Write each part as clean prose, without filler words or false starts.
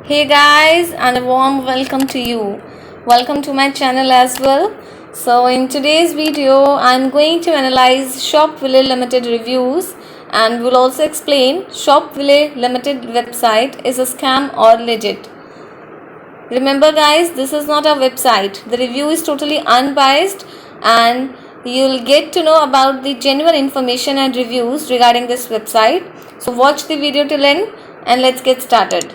Hey guys, and a warm welcome to you. Welcome to my channel as well. So in today's video, I'm going to analyze Shopville Limited reviews and will also explain Shopville Limited website is a scam or legit. Remember guys, this is not a website. The review is totally unbiased and you'll get to know about the genuine information and reviews regarding this website. So watch the video till end and let's get started.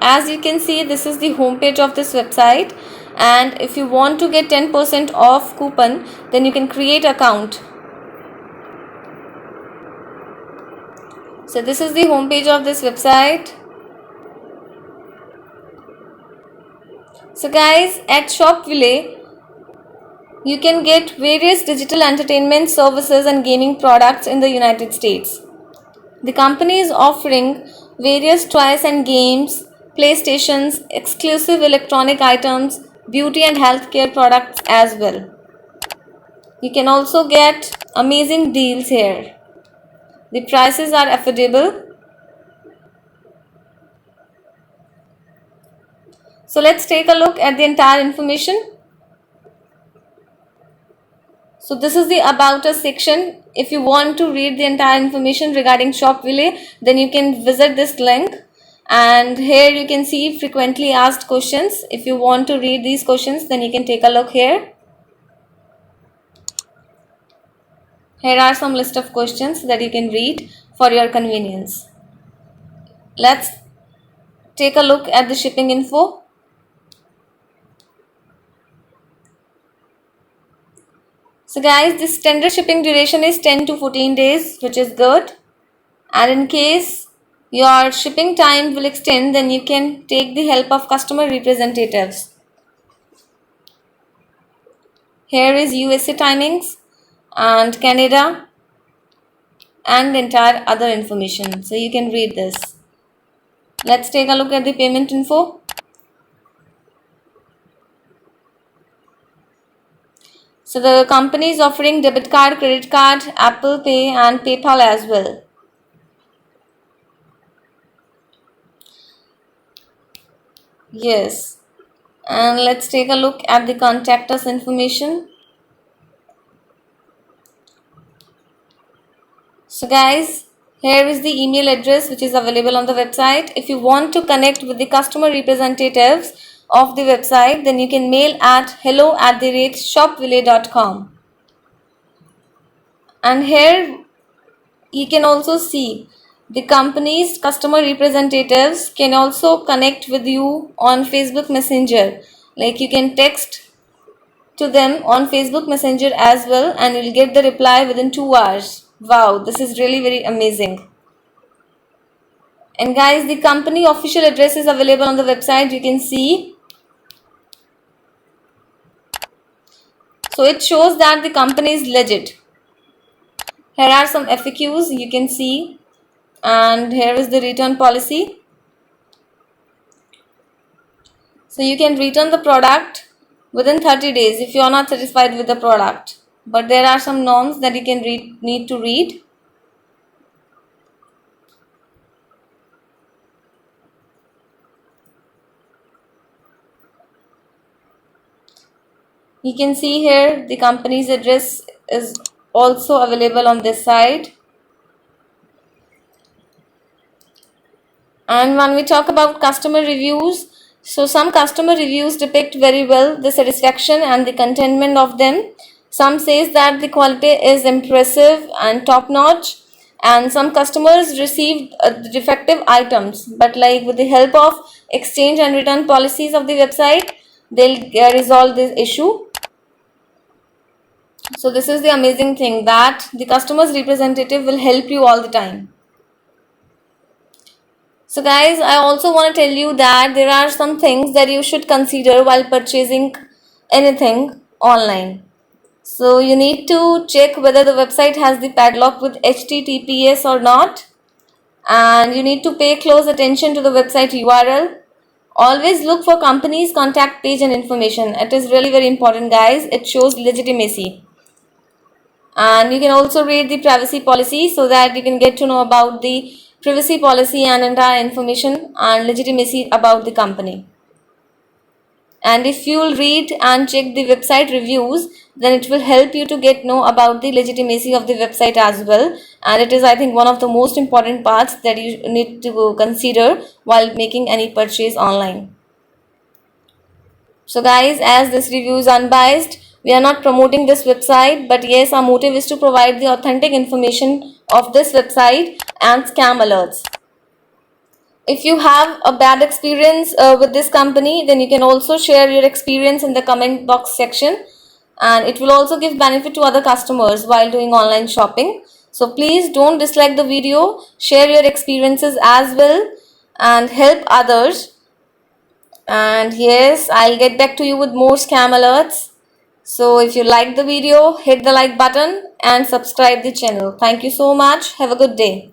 As you can see, this is the homepage of this website, and if you want to get 10% off coupon, then you can create account. So this is the homepage of this website. So guys, at Shopville, you can get various digital entertainment services and gaming products in the United States. The company is offering various toys and games, PlayStations, exclusive electronic items, beauty and healthcare products as well. You can also get amazing deals here. The prices are affordable. So let's take a look at the entire information. So this is the About Us section. If you want to read the entire information regarding Shopville, then you can visit this link. And here you can see frequently asked questions. If you want to read these questions, then you can take a look here. Here are some list of questions that you can read for your convenience. Let's take a look at the shipping info. So guys, this standard shipping duration is 10 to 14 days, which is good. And in case your shipping time will extend, then you can take the help of customer representatives. Here is USA timings and Canada and entire other information. So you can read this. Let's take a look at the payment info. So the company is offering debit card, credit card, Apple Pay and PayPal as well. Yes, and let's take a look at the contact us information. So guys, here is the email address which is available on the website. If you want to connect with the customer representatives of the website, then you can mail at hello@shopville.com. And here you can also see the company's customer representatives can also connect with you on Facebook Messenger. Like you can text to them on Facebook Messenger as well and you'll get the reply within 2 hours. Wow, this is really very amazing. And guys, the company official address is available on the website. You can see. So it shows that the company is legit. Here are some FAQs you can see. And here is the return policy. So you can return the product within 30 days if you are not satisfied with the product. But there are some norms that you can need to read. You can see here the company's address is also available on this side. And when we talk about customer reviews, so some customer reviews depict very well the satisfaction and the contentment of them. Some says that the quality is impressive and top notch, and some customers received defective items, but like with the help of exchange and return policies of the website, they'll resolve this issue. So this is the amazing thing, that the customer's representative will help you all the time. So guys, I also want to tell you that there are some things that you should consider while purchasing anything online. So you need to check whether the website has the padlock with HTTPS or not. And you need to pay close attention to the website URL. Always look for company's contact page and information. It is really very important guys. It shows legitimacy. And you can also read the privacy policy so that you can get to know about the privacy policy and entire information and legitimacy about the company. And if you'll read and check the website reviews, then it will help you to get know about the legitimacy of the website as well. And it is, I think, one of the most important parts that you need to consider while making any purchase online. So guys, as this review is unbiased, we are not promoting this website, but yes, our motive is to provide the authentic information of this website and scam alerts. If you have a bad experience with this company, then you can also share your experience in the comment box section, and it will also give benefit to other customers while doing online shopping. So please don't dislike the video, share your experiences as well and help others. And yes, I'll get back to you with more scam alerts. So if you like the video, hit the like button and subscribe the channel. Thank you so much. Have a good day.